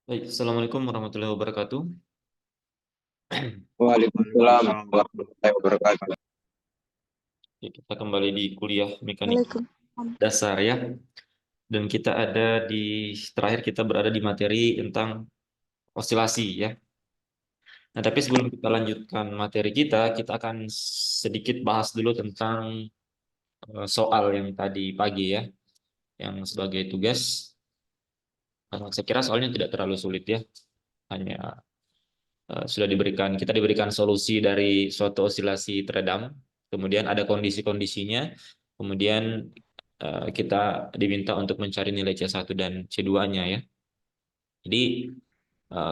Baik, Assalamualaikum warahmatullahi wabarakatuh. Waalaikumsalam warahmatullahi wabarakatuh. Ya, kita kembali di kuliah mekanik Waalaikumsalam. dasar ya. Dan kita ada di terakhir kita berada di materi tentang osilasi ya. Nah, tapi sebelum kita lanjutkan materi kita akan sedikit bahas dulu tentang soal yang tadi pagi ya, yang sebagai tugas. Saya kira soalnya tidak terlalu sulit ya. Hanya sudah kita diberikan solusi dari suatu osilasi teredam, kemudian ada kondisi-kondisinya, kemudian kita diminta untuk mencari nilai C1 dan C2-nya ya. Jadi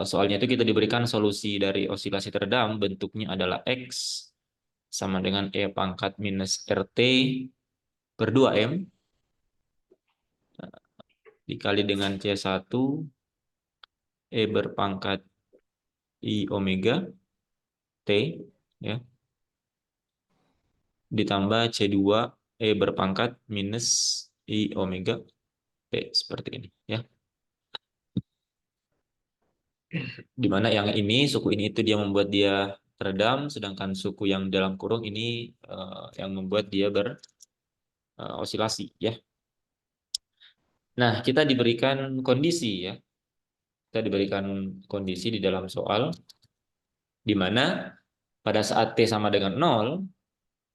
soalnya itu kita diberikan solusi dari osilasi teredam, bentuknya adalah X sama dengan E pangkat minus RT per 2M dikali dengan C1 E berpangkat I omega T ya, ditambah C2 E berpangkat minus I omega T seperti ini ya. Di mana yang ini suku ini itu dia membuat dia teredam, sedangkan suku yang dalam kurung ini yang membuat dia berosilasi ya. Nah, kita diberikan kondisi ya. Kita diberikan kondisi di dalam soal di mana pada saat T sama dengan 0,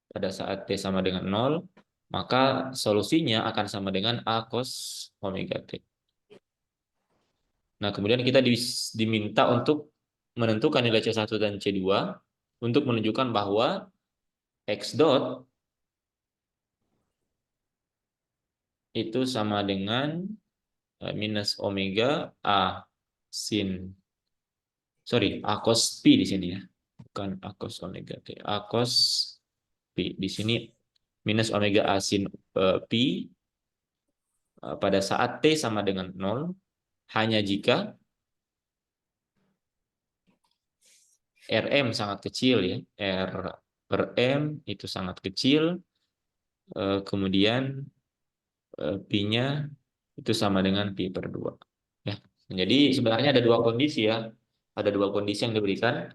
pada saat T sama dengan 0, maka solusinya akan sama dengan A cos omega T. Nah, kemudian kita diminta untuk menentukan nilai C1 dan C2 untuk menunjukkan bahwa X dot itu sama dengan minus omega A sin, A cos P di sini ya. Bukan A cos omega T. A cos P. Di sini minus omega A sin P pada saat T sama dengan 0 hanya jika Rm sangat kecil ya. R per M itu sangat kecil. Kemudian Pi-nya itu sama dengan Pi per 2. Ya. Jadi sebenarnya ada dua kondisi ya. Ada dua kondisi yang diberikan.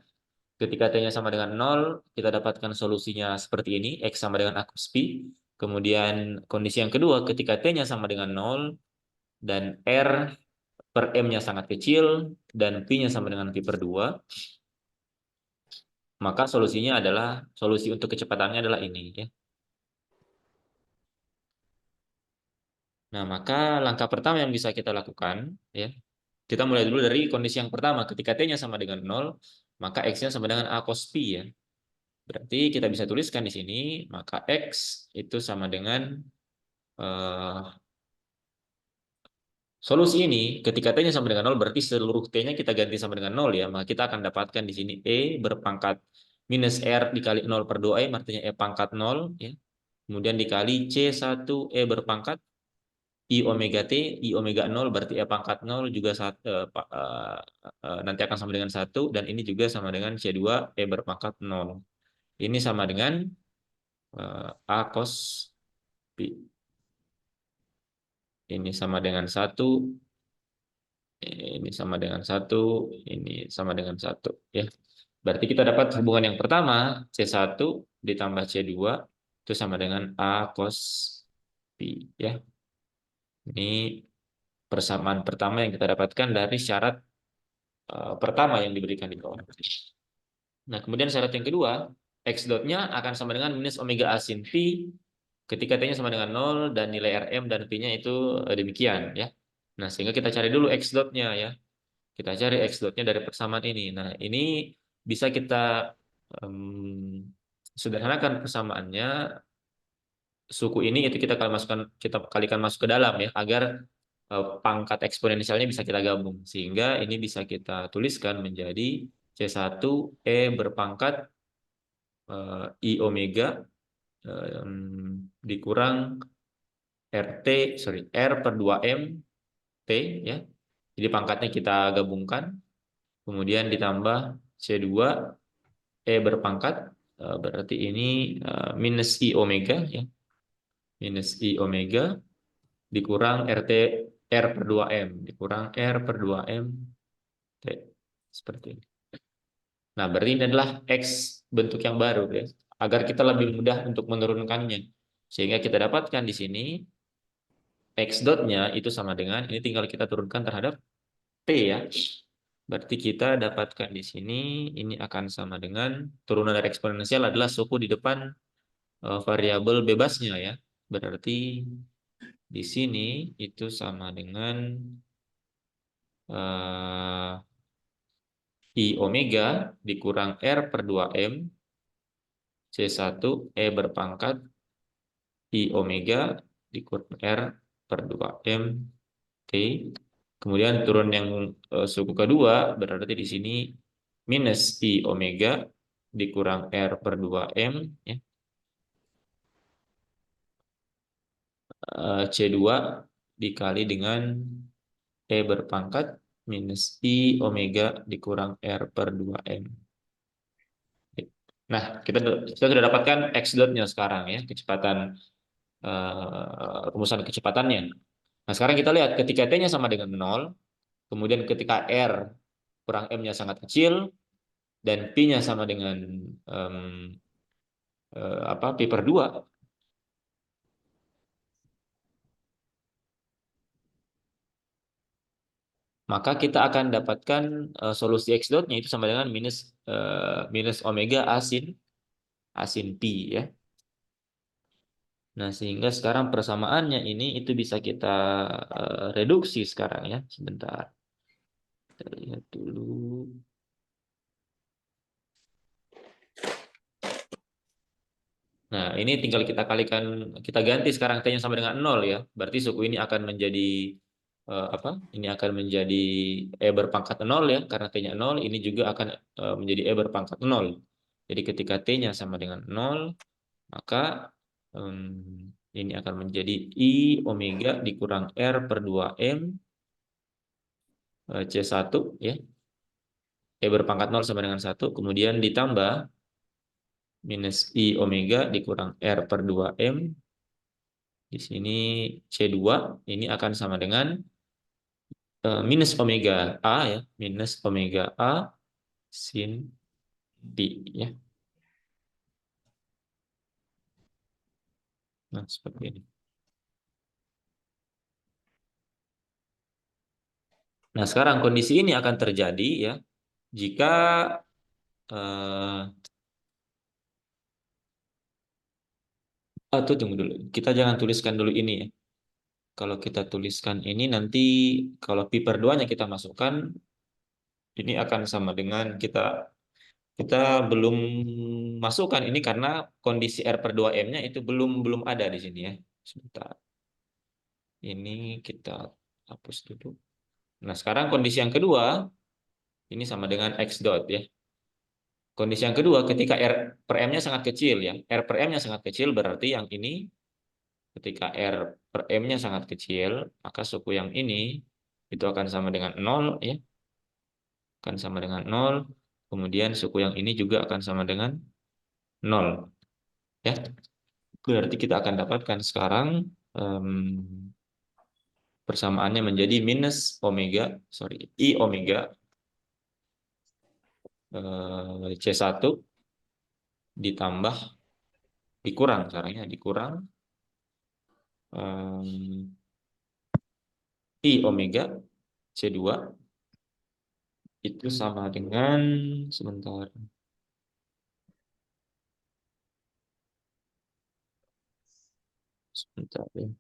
Ketika T-nya sama dengan 0, kita dapatkan solusinya seperti ini. X sama dengan A cos Pi. Kemudian kondisi yang kedua, ketika T-nya sama dengan 0, dan R per M-nya sangat kecil, dan Pi-nya sama dengan Pi per 2, maka solusinya adalah, solusi untuk kecepatannya adalah ini. Ya. Nah, maka langkah pertama yang bisa kita lakukan, ya, kita mulai dulu dari kondisi yang pertama. Ketika T-nya sama dengan 0, maka X-nya sama dengan A cos Pi ya. Berarti kita bisa tuliskan di sini, maka X itu sama dengan solusi ini. Ketika T-nya sama dengan 0, berarti seluruh T-nya kita ganti sama dengan 0 ya. Maka kita akan dapatkan di sini E berpangkat minus R dikali 0 per 2M, artinya E pangkat 0 ya. Kemudian dikali C1 E berpangkat I omega T, I omega 0 berarti E pangkat 0 juga nanti akan sama dengan 1, dan ini juga sama dengan C2 E berpangkat 0. Ini sama dengan A cos Pi. Ini sama dengan 1, ini sama dengan 1, ini sama dengan 1 ya. Berarti kita dapat hubungan yang pertama, C1 ditambah C2 itu sama dengan A cos Pi ya. Ini persamaan pertama yang kita dapatkan dari syarat pertama yang diberikan di bawah. Nah, kemudian syarat yang kedua, X dot-nya akan sama dengan minus omega A sin Pi ketika T-nya sama dengan 0 dan nilai Rm dan Pi-nya itu demikian ya. Nah, sehingga kita cari dulu X dot-nya ya. Kita cari X dot-nya dari persamaan ini. Nah, ini bisa kita sederhanakan persamaannya. Suku ini itu kita kalikan masuk ke dalam ya, agar pangkat eksponensialnya bisa kita gabung, sehingga ini bisa kita tuliskan menjadi C1 E berpangkat I omega dikurang R per 2M T ya. Jadi pangkatnya kita gabungkan, kemudian ditambah C2 E berpangkat berarti ini minus I omega ya. Minus I omega dikurang R per 2M, dikurang R per 2M T. Seperti ini. Nah, berarti ini adalah X bentuk yang baru ya. Agar kita lebih mudah untuk menurunkannya. Sehingga kita dapatkan di sini X dotnya itu sama dengan, ini tinggal kita turunkan terhadap T ya. Berarti kita dapatkan di sini, ini akan sama dengan, turunan dari eksponensial adalah suku di depan variabel bebasnya ya. Berarti di sini itu sama dengan I omega dikurang R per 2M C1 E berpangkat I omega dikurang R per 2M T. Kemudian turun yang suku kedua berarti di sini minus I omega dikurang R per 2M ya. C2 dikali dengan E berpangkat minus I omega dikurang R per 2M. Nah, kita sudah dapatkan X dotnya sekarang ya, kecepatan rumusan kecepatannya. Nah, sekarang kita lihat ketika T-nya sama dengan 0, kemudian ketika R kurang M-nya sangat kecil, dan Pi-nya sama dengan Pi per 2, maka kita akan dapatkan solusi X dotnya itu sama dengan minus omega asin Pi ya. Nah, sehingga sekarang persamaannya ini itu bisa kita reduksi sekarang ya. Sebentar. Kita lihat dulu. Nah, ini tinggal kita kalikan, kita ganti sekarang T-nya sama dengan 0 ya. Berarti suku ini akan menjadi apa? Ini akan menjadi E berpangkat 0 ya, karena T-nya 0, ini juga akan menjadi E berpangkat 0. Jadi ketika T-nya sama dengan 0, maka ini akan menjadi I omega dikurang R per 2M C1 ya. E berpangkat 0 sama dengan 1, kemudian ditambah minus I omega dikurang R per 2M. Di sini C2 ini akan sama dengan minus omega A ya, minus omega A sin Pi ya. Nah, seperti ini. Nah, sekarang kondisi ini akan terjadi ya jika tunggu dulu. Kita jangan tuliskan dulu ini ya. Kalau kita tuliskan ini nanti kalau pi per 2-nya kita masukkan, ini akan sama dengan kita belum masukkan ini karena kondisi R per 2M-nya itu belum ada di sini ya. Sebentar. Ini kita hapus dulu. Nah, sekarang kondisi yang kedua ini sama dengan X dot ya. Kondisi yang kedua ketika R per M-nya sangat kecil ya. R per M-nya sangat kecil berarti yang ini ketika R per M-nya sangat kecil, maka suku yang ini itu akan sama dengan 0 ya. Akan sama dengan 0. Kemudian suku yang ini juga akan sama dengan 0 ya. Berarti kita akan dapatkan sekarang persamaannya menjadi minus omega, I omega C1 ditambah dikurang sekarang ya, dikurang I omega C2 itu sama dengan sebentar. Sebentar ya.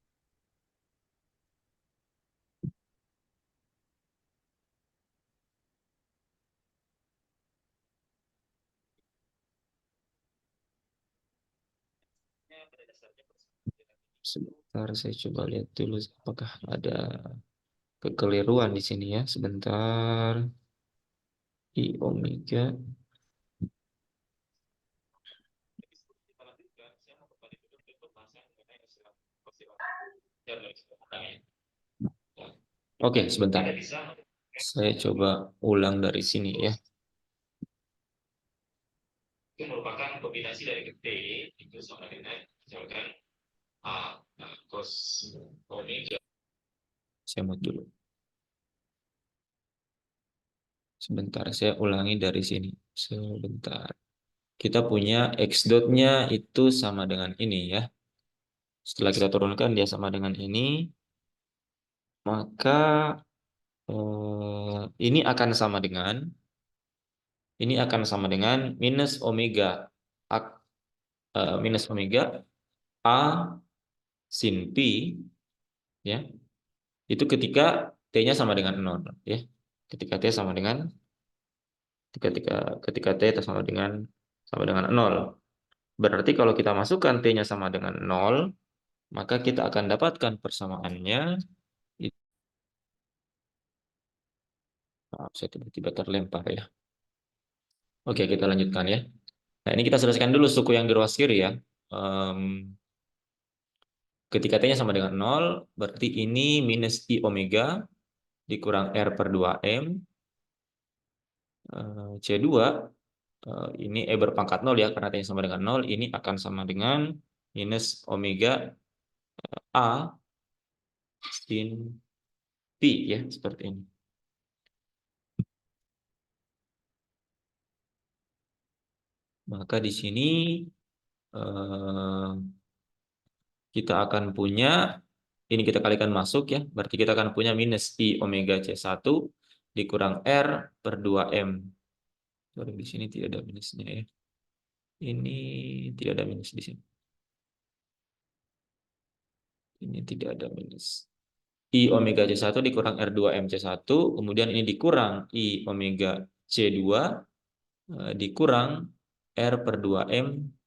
Sebentar saya coba lihat dulu apakah ada kekeliruan di sini ya. Sebentar. I omega. Oke, sebentar. Saya coba ulang dari sini ya. Itu merupakan kombinasi dari T itu sama dengan misalkan A cos omega. Saya mau dulu. Sebentar, saya ulangi dari sini. Sebentar. Kita punya X dotnya itu sama dengan ini ya. Setelah kita turunkan dia sama dengan ini, maka ini akan sama dengan minus omega minus omega A sin pi ya. Itu ketika t-nya sama dengan 0 ya. Ketika t sama dengan ketika ketika t sama dengan 0. Berarti kalau kita masukkan t-nya sama dengan 0, maka kita akan dapatkan persamaannya. Maaf, saya tiba-tiba terlempar ya. Oke, kita lanjutkan ya. Nah, ini kita selesaikan dulu suku yang di ruas kiri ya. Em, Ketika t-nya sama dengan 0, berarti ini minus i omega dikurang r per 2m C2 ini berpangkat 0 ya, karena t-nya sama dengan 0, ini akan sama dengan minus omega A sin pi ya, seperti ini. Maka di sini eh, kita akan punya, ini kita kalikan masuk ya, berarti kita akan punya minus I omega C1 dikurang R per 2M. Sorry, di sini tidak ada minusnya ya. Ini tidak ada minus di sini. Ini tidak ada minus. I omega C1 dikurang R2M C1, kemudian ini dikurang I omega C2 dikurang R per 2M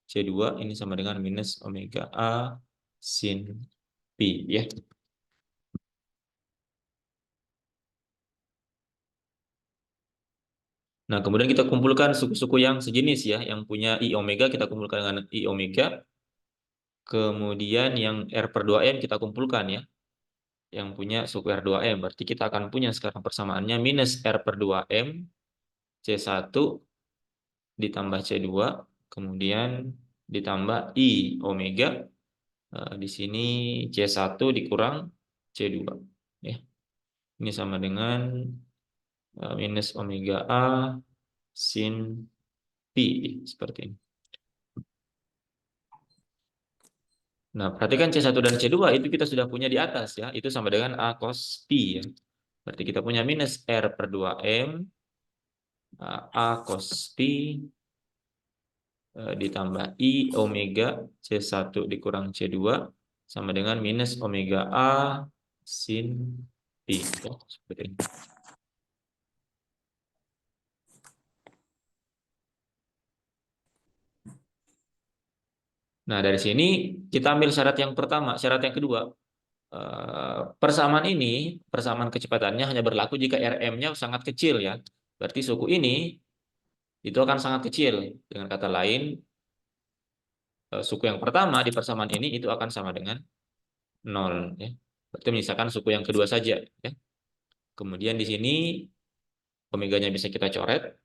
C2, ini sama dengan minus omega A sin pi ya. Nah, kemudian kita kumpulkan suku-suku yang sejenis ya, yang punya I omega kita kumpulkan dengan I omega. Kemudian yang R per 2M kita kumpulkan ya, yang punya suku R2M. Berarti kita akan punya sekarang persamaannya minus R per 2M C1 ditambah C2, kemudian ditambah I omega. Di sini C1 dikurang C2 ya. Ini sama dengan minus omega A sin pi seperti ini. Nah, perhatikan C1 dan C2 itu kita sudah punya di atas ya. Itu sama dengan A cos pi ya. Berarti kita punya minus R per 2M A cos pi ditambah I omega C1 dikurang C2 sama dengan minus omega A sin pi. Ya, seperti ini. Nah, dari sini kita ambil syarat yang pertama. Syarat yang kedua, persamaan kecepatannya hanya berlaku jika Rm-nya sangat kecil ya. Berarti suku ini itu akan sangat kecil. Dengan kata lain, suku yang pertama di persamaan ini itu akan sama dengan 0 ya. Berarti menyisakan suku yang kedua saja ya. Kemudian di sini omeganya bisa kita coret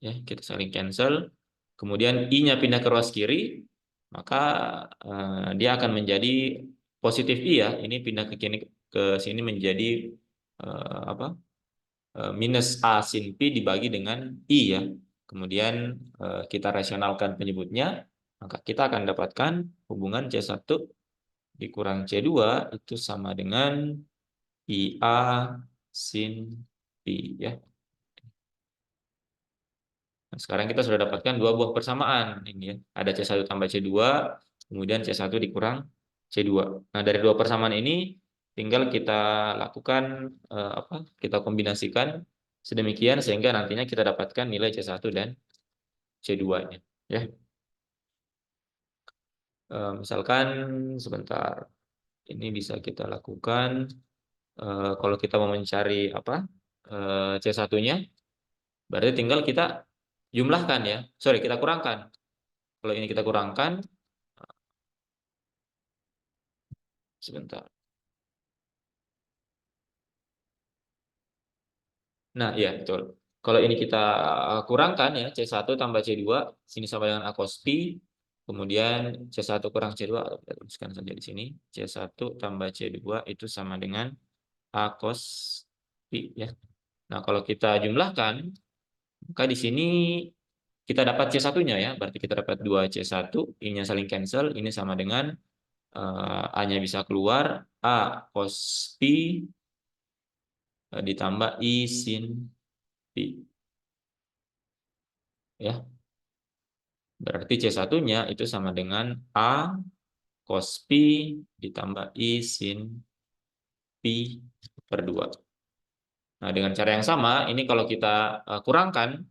ya, kita saling cancel. Kemudian i-nya pindah ke ruas kiri, maka dia akan menjadi positif i ya. Ini pindah ke sini menjadi apa? Minus a sin pi dibagi dengan i ya. Kemudian kita rasionalkan penyebutnya, maka kita akan dapatkan hubungan C1 dikurang C2 itu sama dengan IA sin pi ya. Nah, sekarang kita sudah dapatkan dua buah persamaan ini ya. Ada C1 tambah C2, kemudian C1 dikurang C2. Nah, dari dua persamaan ini tinggal kita lakukan kita kombinasikan sedemikian sehingga nantinya kita dapatkan nilai C1 dan C2-nya ya. Misalkan sebentar, ini bisa kita lakukan kalau kita mau mencari C1-nya, berarti tinggal kita jumlahkan ya. Sorry, kita kurangkan. Kalau ini kita kurangkan, sebentar. Nah, iya betul. Kalau ini kita kurangkan ya, C1 tambah C2, sini sama dengan A cos pi, kemudian C1 kurang C2, kita tuliskan saja di sini, C1 tambah C2 itu sama dengan A cos pi ya. Nah, kalau kita jumlahkan, maka di sini kita dapat C1-nya ya. Berarti kita dapat 2C1, I-nya saling cancel, ini sama dengan A-nya bisa keluar, A cos pi ditambah I sin pi. Ya, berarti C1-nya itu sama dengan A cos pi ditambah I sin pi per 2. Nah, dengan cara yang sama, ini kalau kita kurangkan,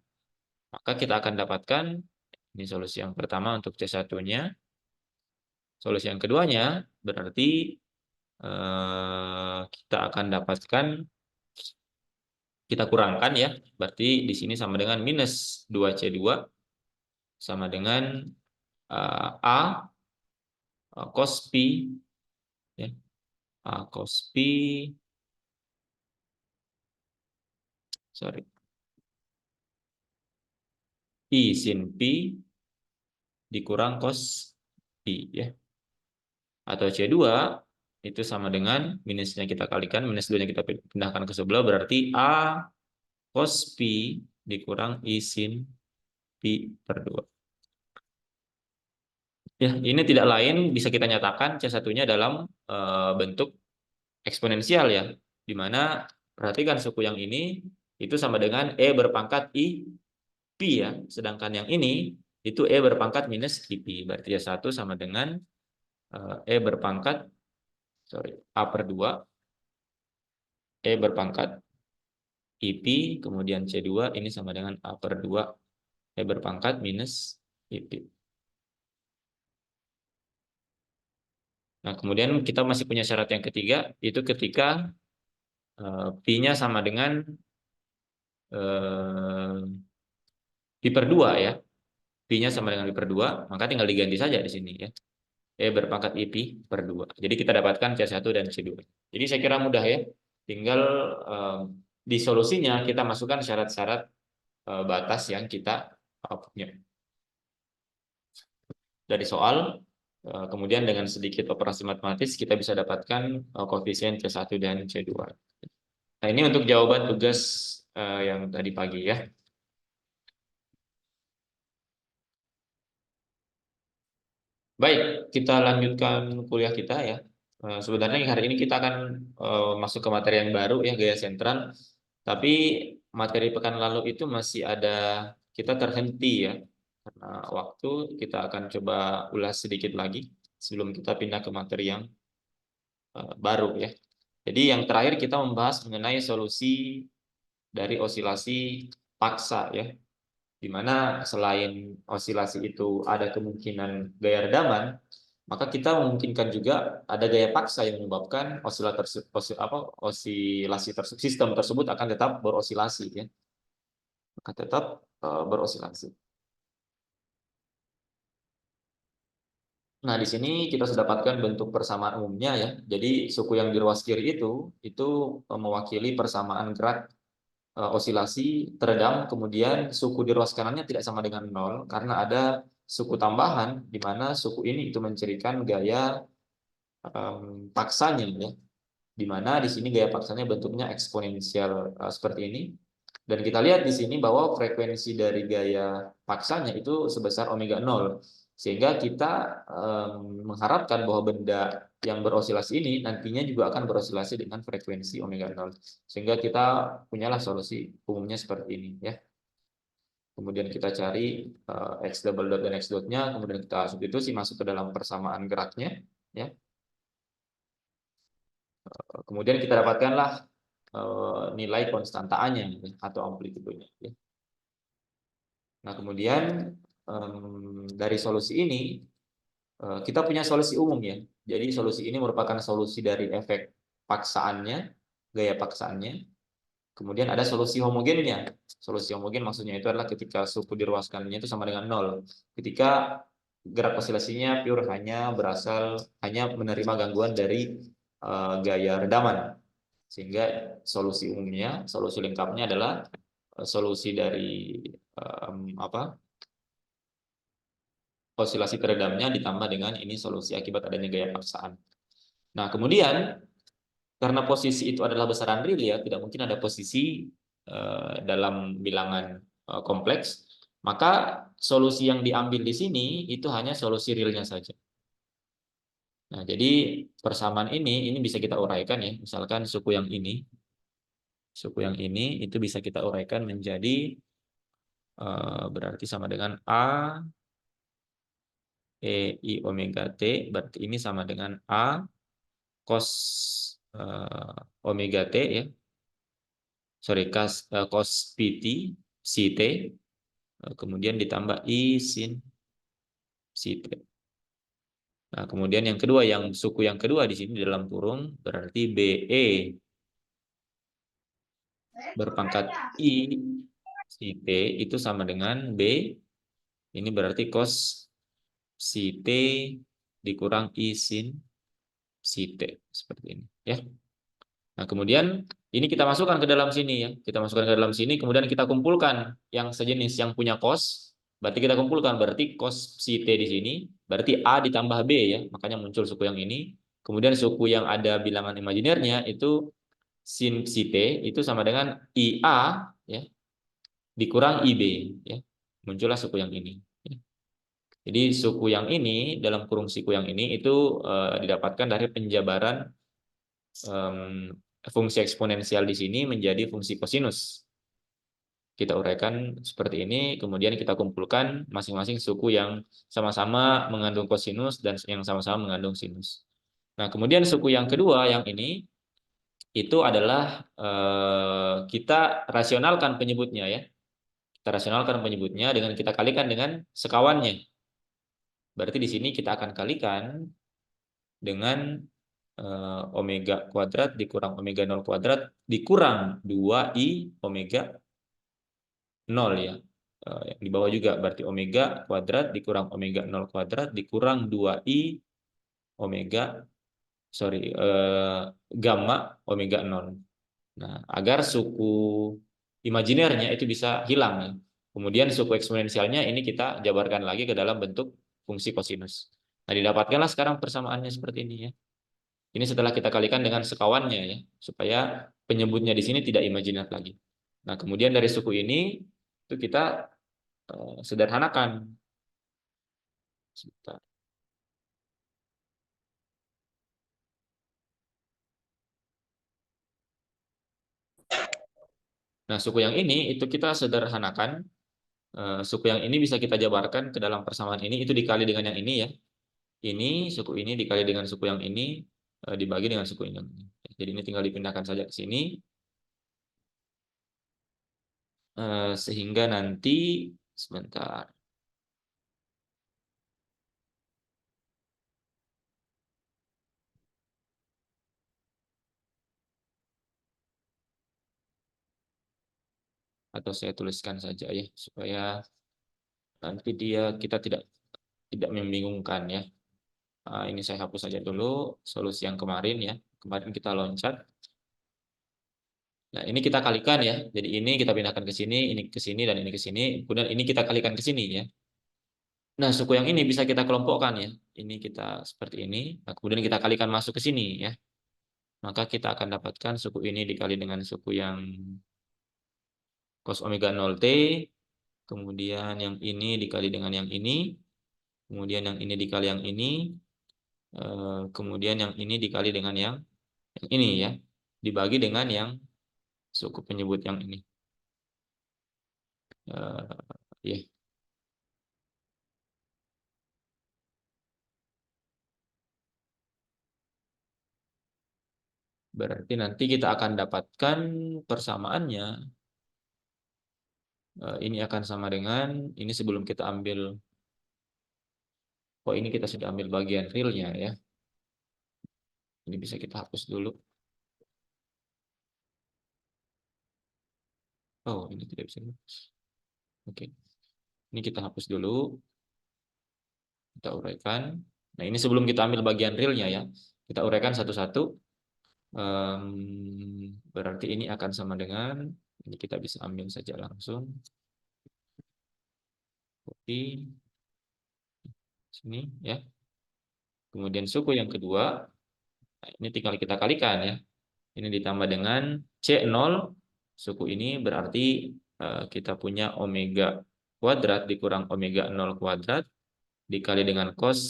maka kita akan dapatkan, ini solusi yang pertama untuk C1-nya. Solusi yang keduanya, berarti kita akan dapatkan, kita kurangkan ya, berarti di sini sama dengan minus 2C2, sama dengan A cos pi, ya, A cos pi, sorry, I sin pi dikurang cos pi, ya. Atau C2 itu sama dengan minusnya kita kalikan, minus 2-nya kita pindahkan ke sebelah, berarti A cos pi dikurang I sin pi per 2. Ya, ini tidak lain bisa kita nyatakan C1-nya dalam bentuk eksponensial ya, di mana perhatikan suku yang ini itu sama dengan E berpangkat I pi ya, sedangkan yang ini itu E berpangkat minus I pi, berarti C1 sama dengan E berpangkat, sorry, A per 2, E berpangkat I pi, kemudian C2 ini sama dengan A per 2, E berpangkat minus I pi. Nah, kemudian kita masih punya syarat yang ketiga, itu ketika pi-nya sama dengan pi per 2 ya. Pi-nya sama dengan pi per 2, maka tinggal diganti saja di sini ya. E berpangkat I pi per 2. Jadi kita dapatkan C1 dan C2. Jadi saya kira mudah ya. Tinggal di solusinya kita masukkan syarat-syarat batas yang kita punya dari soal. Kemudian dengan sedikit operasi matematis kita bisa dapatkan koefisien C1 dan C2. Nah, ini untuk jawaban tugas yang tadi pagi ya. Baik, kita lanjutkan kuliah kita ya. Sebenarnya hari ini kita akan masuk ke materi yang baru ya, gaya sentral. Tapi materi pekan lalu itu masih ada, kita terhenti ya. Karena waktu kita akan coba ulas sedikit lagi sebelum kita pindah ke materi yang baru ya. Jadi yang terakhir kita membahas mengenai solusi dari osilasi paksa ya, di mana selain osilasi itu ada kemungkinan gaya redaman, maka kita memungkinkan juga ada gaya paksa yang menyebabkan osilasi sistem tersebut akan tetap berosilasi ya, akan tetap berosilasi. Nah, di sini kita sudah dapatkan bentuk persamaan umumnya ya. Jadi suku yang di ruas kiri itu mewakili persamaan gerak osilasi teredam, kemudian suku di ruas kanannya tidak sama dengan 0 karena ada suku tambahan di mana suku ini itu mencirikan gaya paksanya ya, di mana di sini gaya paksanya bentuknya eksponensial seperti ini. Dan kita lihat di sini bahwa frekuensi dari gaya paksanya itu sebesar omega 0. Sehingga kita mengharapkan bahwa benda yang berosilasi ini nantinya juga akan berosilasi dengan frekuensi omega 0. Sehingga kita punyalah solusi umumnya seperti ini ya. Kemudian kita cari x double dot dan x dotnya, kemudian kita substitusi masuk ke dalam persamaan geraknya ya. Kemudian kita dapatkanlah nilai konstanta A-nya atau amplitudenya ya. Nah, kemudian dari solusi ini kita punya solusi umum ya. Jadi solusi ini merupakan solusi dari efek paksaannya, gaya paksaannya. Kemudian ada solusi homogennya. Solusi homogen maksudnya itu adalah ketika suku di ruas kanannya itu sama dengan 0. Ketika gerak osilasinya pure hanya menerima gangguan dari gaya redaman. Sehingga solusi umumnya, solusi lengkapnya adalah solusi dari osilasi teredamnya ditambah dengan ini solusi akibat adanya gaya paksaan. Nah, kemudian karena posisi itu adalah besaran real ya, tidak mungkin ada posisi dalam bilangan kompleks, maka solusi yang diambil di sini itu hanya solusi realnya saja. Nah, jadi persamaan ini bisa kita uraikan ya. Misalkan suku yang ini itu bisa kita uraikan menjadi berarti sama dengan A I omega T, berarti ini sama dengan A cos omega T ya. Sorry, cos PT, CT, kemudian ditambah I sin CT. Nah, kemudian yang kedua, suku yang kedua di sini dalam kurung berarti BE berpangkat I si T itu sama dengan B, ini berarti cos si T dikurang I sin si T, seperti ini ya. Nah, kemudian ini kita masukkan ke dalam sini ya. Kita masukkan ke dalam sini, kemudian kita kumpulkan yang sejenis yang punya cos. Berarti kita kumpulkan, berarti cos si T di sini, berarti A ditambah B ya. Makanya muncul suku yang ini. Kemudian suku yang ada bilangan imajinernya itu sin si T itu sama dengan IA ya, dikurang IB ya. Muncullah suku yang ini. Ya. Jadi suku yang ini, dalam kurung suku yang ini itu didapatkan dari penjabaran fungsi eksponensial di sini menjadi fungsi kosinus. Kita uraikan seperti ini, kemudian kita kumpulkan masing-masing suku yang sama-sama mengandung kosinus dan yang sama-sama mengandung sinus. Nah, kemudian suku yang kedua yang ini itu adalah kita rasionalkan penyebutnya ya. Kita rasionalkan penyebutnya dengan kita kalikan dengan sekawannya. Berarti di sini kita akan kalikan dengan omega kuadrat dikurang omega 0 kuadrat dikurang 2i omega 0 ya. Yang di bawah juga berarti omega kuadrat dikurang omega 0 kuadrat dikurang 2i omega gamma omega 0. Nah, agar suku imajinernya itu bisa hilang ya. Kemudian suku eksponensialnya ini kita jabarkan lagi ke dalam bentuk fungsi kosinus. Nah, didapatkanlah sekarang persamaannya seperti ini ya. Ini setelah kita kalikan dengan sekawannya ya, supaya penyebutnya di sini tidak imajiner lagi. Nah, kemudian dari suku ini itu kita sederhanakan. Sebentar. Nah, suku yang ini itu kita sederhanakan. Suku yang ini bisa kita jabarkan ke dalam persamaan ini, itu dikali dengan yang ini ya. Ini suku ini dikali dengan suku yang ini dibagi dengan suku ini. Jadi ini tinggal dipindahkan saja ke sini. Sehingga nanti sebentar. Atau saya tuliskan saja ya supaya nanti kita tidak membingungkan ya. Ini saya hapus saja dulu solusi yang kemarin ya. Kemarin kita loncat. Nah, ini kita kalikan ya. Jadi ini kita pindahkan ke sini, ini ke sini dan ini ke sini. Kemudian ini kita kalikan ke sini ya. Nah, suku yang ini bisa kita kelompokkan ya. Ini kita seperti ini. Nah, kemudian kita kalikan masuk ke sini ya. Maka kita akan dapatkan suku ini dikali dengan suku yang cos omega 0t. Kemudian yang ini dikali dengan yang ini. Kemudian yang ini dikali yang ini. Kemudian yang ini dikali dengan yang ini ya. Dibagi dengan yang suku penyebut yang ini. Ya. Berarti nanti kita akan dapatkan persamaannya. Ini akan sama dengan, ini sebelum kita ambil, ini kita sudah ambil bagian realnya ya. Ini bisa kita hapus dulu. Oh, ini tidak bisa dihapus. Oke. Ini kita hapus dulu. Kita uraikan. Nah, ini sebelum kita ambil bagian realnya ya. Kita uraikan satu-satu. Berarti ini akan sama dengan, ini kita bisa ambil saja langsung. Copy. Sini ya. Kemudian suku yang kedua, nah, ini tinggal kita kalikan ya. Ini ditambah dengan C0 suku ini berarti kita punya omega kuadrat dikurang omega 0 kuadrat dikali dengan cos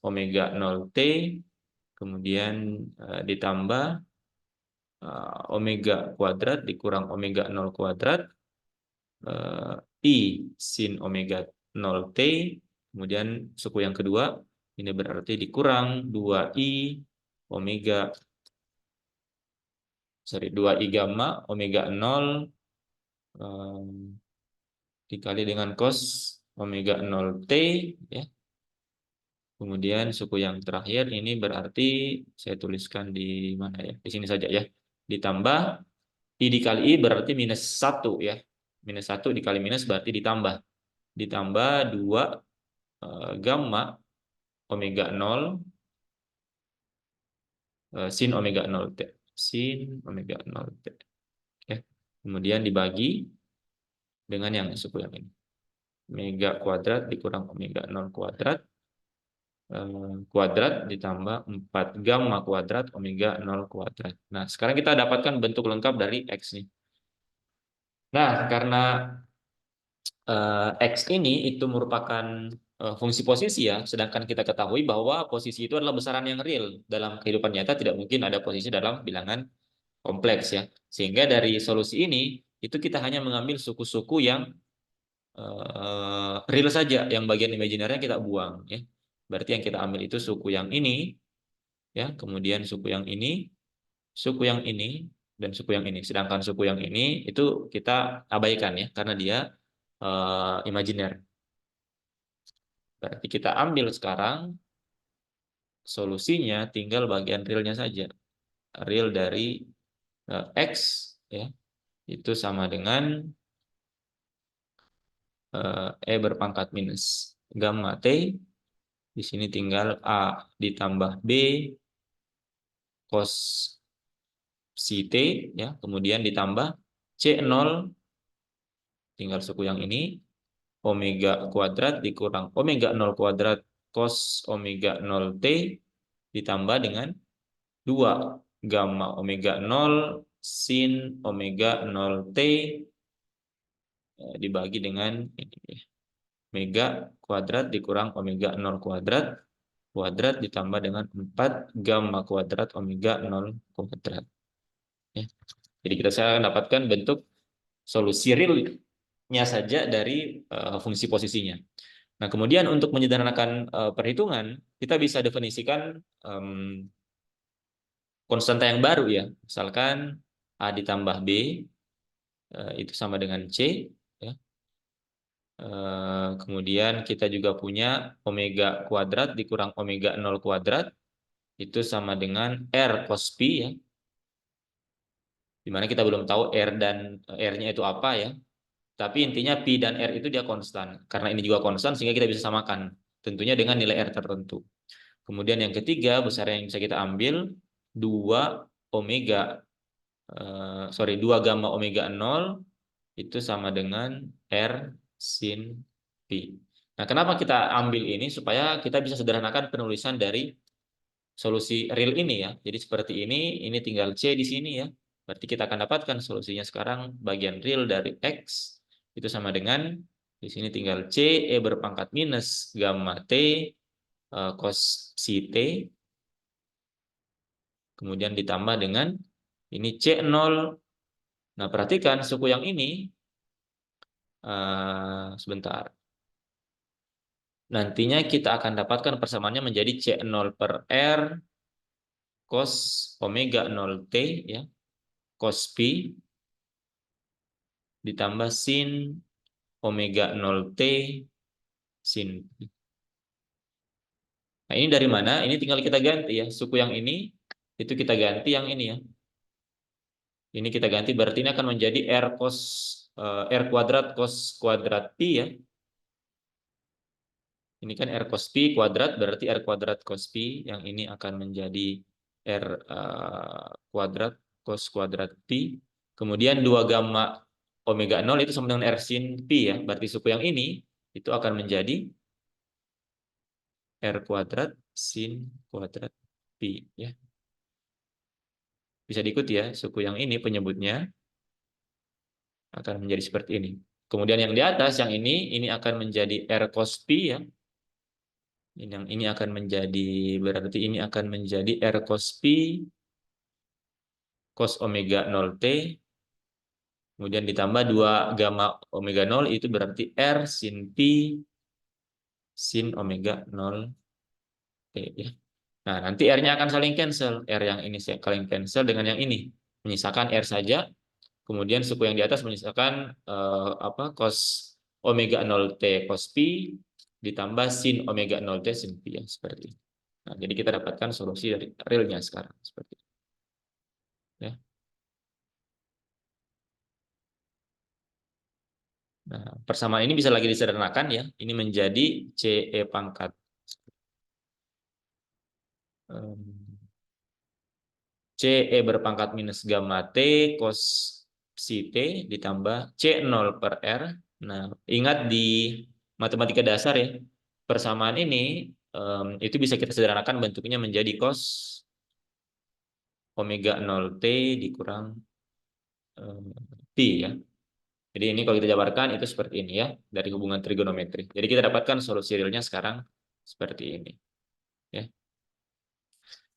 omega 0 T, kemudian ditambah omega kuadrat dikurang omega 0 kuadrat I sin omega 0 T, kemudian suku yang kedua ini berarti dikurang 2I omega 2I gamma omega 0 dikali dengan cos omega 0 T ya. Kemudian suku yang terakhir ini berarti saya tuliskan di mana ya? Di sini saja ya. Ditambah I dikali I berarti minus 1 ya. Minus 1 dikali minus berarti ditambah. Ditambah 2 gamma omega 0 sin omega 0 T. Sin omega 0 T. Ya. Kemudian dibagi dengan yang suku yang ini. Omega kuadrat dikurang omega 0 kuadrat kuadrat ditambah 4 gamma kuadrat omega 0 kuadrat. Nah, sekarang kita dapatkan bentuk lengkap dari X nih. Nah, karena X ini itu merupakan fungsi posisi ya, sedangkan kita ketahui bahwa posisi itu adalah besaran yang real. Dalam kehidupan nyata tidak mungkin ada posisi dalam bilangan kompleks ya. Sehingga dari solusi ini, itu kita hanya mengambil suku-suku yang real saja, yang bagian imajinernya kita buang ya. Berarti yang kita ambil itu suku yang ini ya, kemudian suku yang ini, suku yang ini, dan suku yang ini. Sedangkan suku yang ini itu kita abaikan ya, karena dia imajiner. Berarti kita ambil sekarang solusinya tinggal bagian realnya saja. Real dari X ya, itu sama dengan E berpangkat minus gamma T. Di sini tinggal A ditambah B cos si T ya, kemudian ditambah C0 tinggal suku yang ini omega kuadrat dikurang omega 0 kuadrat cos omega 0 T ditambah dengan 2 gamma omega 0 sin omega 0 T dibagi dengan ini, omega kuadrat dikurang omega 0 kuadrat kuadrat ditambah dengan 4 gamma kuadrat omega 0 kuadrat. Ya. Jadi kita saya dapatkan bentuk solusi realnya saja dari fungsi posisinya. Nah, kemudian untuk menyederhanakan perhitungan, kita bisa definisikan konstanta yang baru ya. Misalkan A ditambah B itu sama dengan C. Ya. Kemudian kita juga punya omega kuadrat dikurang omega 0 kuadrat itu sama dengan R cos Pi ya. Dimana kita belum tahu R dan R-nya itu apa ya. Tapi intinya Pi dan R itu dia konstan. Karena ini juga konstan sehingga kita bisa samakan. Tentunya dengan nilai R tertentu. Kemudian yang ketiga besar yang bisa kita ambil 2 omega 2 gamma omega 0 itu sama dengan R sin Pi. Nah, kenapa kita ambil ini? Supaya kita bisa sederhanakan penulisan dari solusi real ini ya. Jadi seperti ini tinggal C di sini ya. Berarti kita akan dapatkan solusinya sekarang bagian real dari X itu sama dengan di sini tinggal C E berpangkat minus gamma T cos si T kemudian ditambah dengan ini C0. Nah, perhatikan suku yang ini sebentar. Nantinya kita akan dapatkan persamaannya menjadi C0 per R cos omega 0 T ya. Cos pi ditambah sin omega 0 T sin pi. Nah, ini dari mana? Ini tinggal kita ganti ya. Suku yang ini itu kita ganti yang ini ya. Ini kita ganti berarti ini akan menjadi R kuadrat cos kuadrat pi ya. Ini kan R cos pi kuadrat berarti R kuadrat cos pi, yang ini akan menjadi R kuadrat cos kuadrat pi. Kemudian 2 gamma omega 0 itu sama dengan R sin pi ya. Berarti suku yang ini itu akan menjadi R kuadrat sin kuadrat pi ya. Bisa diikuti ya, suku yang ini penyebutnya Akan menjadi seperti ini. Kemudian yang di atas, yang ini akan menjadi R cos pi ya. Yang ini akan menjadi, berarti ini akan menjadi R cos pi cos omega 0 T. Kemudian ditambah 2 gamma omega 0 itu berarti R sin pi sin omega 0 T ya. Nah, nanti R-nya akan saling cancel. R yang ini saling cancel dengan yang ini. Menyisakan R saja. Kemudian suku yang di atas menyisakan cos omega 0 T cos pi ditambah sin omega 0 T sin pi ya, seperti ini. Nah, jadi kita dapatkan solusi dari realnya sekarang seperti ini. Ya. Nah, persamaan ini bisa lagi disederhanakan ya. Ini menjadi CE pangkat CE berpangkat minus gamma T cos si T ditambah C0 per R. Nah, ingat di matematika dasar ya, persamaan ini itu bisa kita sederhanakan bentuknya menjadi cos omega 0 T dikurang T ya. Jadi ini kalau kita jabarkan itu seperti ini ya, dari hubungan trigonometri. Jadi kita dapatkan solusi realnya sekarang seperti ini. Ya.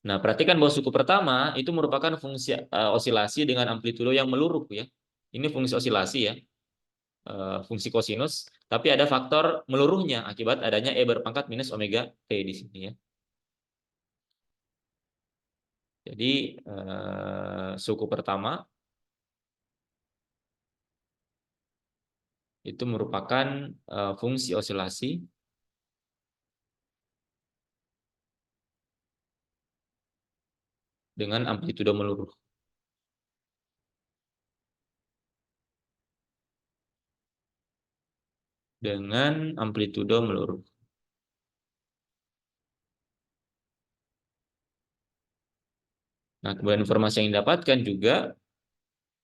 Nah, perhatikan bahwa suku pertama itu merupakan fungsi osilasi dengan amplitudo yang meluruh ya. Ini fungsi osilasi ya, fungsi kosinus, tapi ada faktor meluruhnya akibat adanya E berpangkat minus omega T di sini ya. Jadi suku pertama itu merupakan fungsi osilasi dengan amplitudo meluruh. Dengan amplitudo meluruh. Nah, kemudian informasi yang didapatkan juga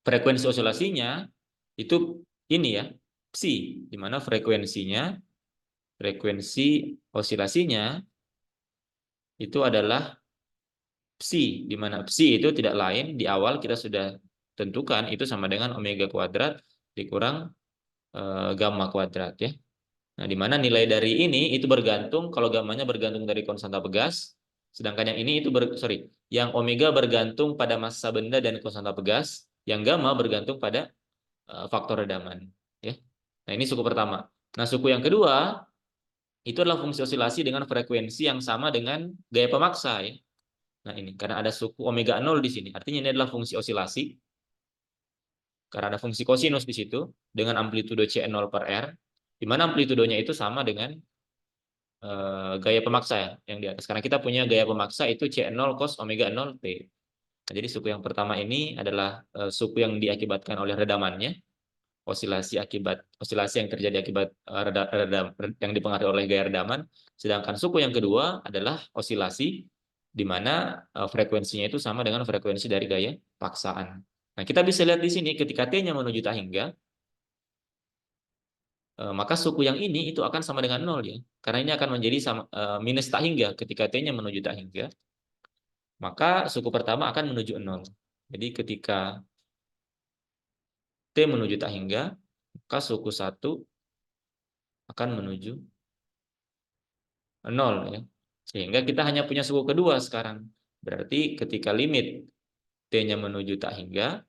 frekuensi osilasinya itu ini ya, psi, di mana frekuensi osilasinya itu adalah psi, di mana psi itu tidak lain di awal kita sudah tentukan itu sama dengan omega kuadrat dikurang gamma kuadrat ya. Nah, di mana nilai dari ini itu bergantung, kalau gammanya bergantung dari konstanta Pegas, sedangkan yang ini itu yang omega bergantung pada massa benda dan konstanta Pegas, yang gamma bergantung pada faktor redaman ya. Nah, ini suku pertama. Nah, suku yang kedua itu adalah fungsi osilasi dengan frekuensi yang sama dengan gaya pemaksa ya. Nah, ini karena ada suku omega 0 di sini. Artinya ini adalah fungsi osilasi karena ada fungsi kosinus di situ dengan amplitudo C0 per R, di mana amplitudonya itu sama dengan gaya pemaksa ya, yang di atas. Karena kita punya gaya pemaksa itu C0 cos omega 0 T. Nah, jadi suku yang pertama ini adalah suku yang diakibatkan oleh redamannya, osilasi yang terjadi akibat yang dipengaruhi oleh gaya redaman. Sedangkan suku yang kedua adalah osilasi di mana frekuensinya itu sama dengan frekuensi dari gaya paksaan. Nah, kita bisa lihat di sini ketika T-nya menuju tak hingga, maka suku yang ini itu akan sama dengan 0 ya. Karena ini akan menjadi minus tak hingga ketika T-nya menuju tak hingga. Maka suku pertama akan menuju 0. Jadi ketika T menuju tak hingga, maka suku 1 akan menuju 0 ya. Sehingga kita hanya punya suku kedua sekarang. Berarti ketika limit T-nya menuju tak hingga,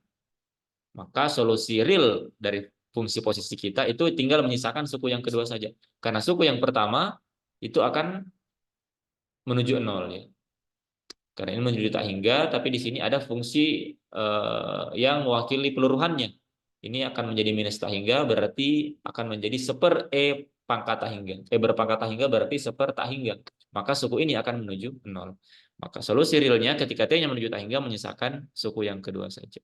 maka solusi real dari fungsi posisi kita itu tinggal menyisakan suku yang kedua saja. Karena suku yang pertama itu akan menuju 0 ya. Karena ini menuju tak hingga, tapi di sini ada fungsi yang mewakili peluruhannya. Ini akan menjadi minus tak hingga, berarti akan menjadi seper E pangkat tak hingga. E berpangkat tak hingga berarti seper tak hingga. Maka suku ini akan menuju 0. Maka solusi realnya ketika T-nya menuju tak hingga menyisakan suku yang kedua saja.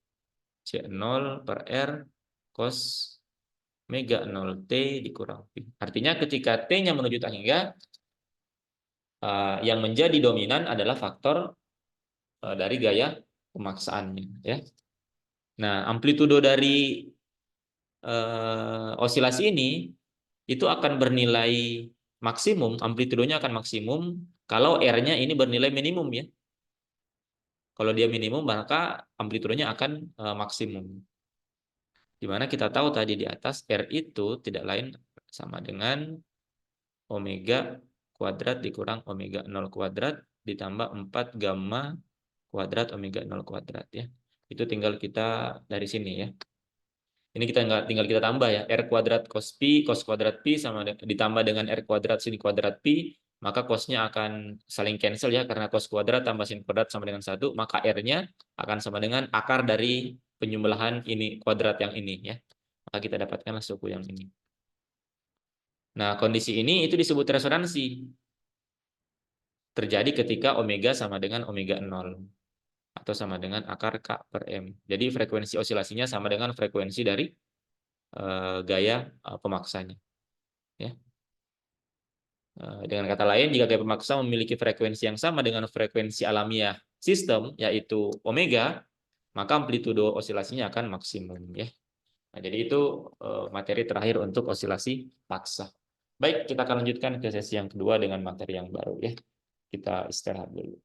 C0 per R cos mega 0 T dikurang Pi. Artinya ketika T-nya menuju tak hingga, yang menjadi dominan adalah faktor dari gaya pemaksaannya ya. Nah, amplitudo dari osilasi ini itu akan bernilai maksimum, amplitudonya akan maksimum kalau R-nya ini bernilai minimum ya. Kalau dia minimum maka amplitudonya akan maksimum. Dimana kita tahu tadi di atas R itu tidak lain sama dengan omega kuadrat dikurang omega 0 kuadrat ditambah 4 gamma kuadrat omega 0 kuadrat ya. Itu tinggal kita dari sini ya. Ini kita tinggal kita tambah ya. R kuadrat cos pi, cos kuadrat pi sama ditambah dengan R kuadrat sin kuadrat pi, maka cosnya akan saling cancel ya, karena cos kuadrat tambah sin kuadrat sama dengan 1, maka R-nya akan sama dengan akar dari penjumlahan ini kuadrat yang ini ya. Maka kita dapatkanlah suku yang ini. Nah, kondisi ini itu disebut resonansi. Terjadi ketika omega sama dengan omega 0 atau sama dengan akar K per M. Jadi frekuensi osilasinya sama dengan frekuensi dari gaya pemaksanya. Ya. Dengan kata lain, jika gaya pemaksa memiliki frekuensi yang sama dengan frekuensi alamiah sistem, yaitu omega, maka amplitudo osilasinya akan maksimum. Ya. Nah, jadi itu materi terakhir untuk osilasi paksa. Baik, kita akan lanjutkan ke sesi yang kedua dengan materi yang baru. Ya. Kita istirahat dulu.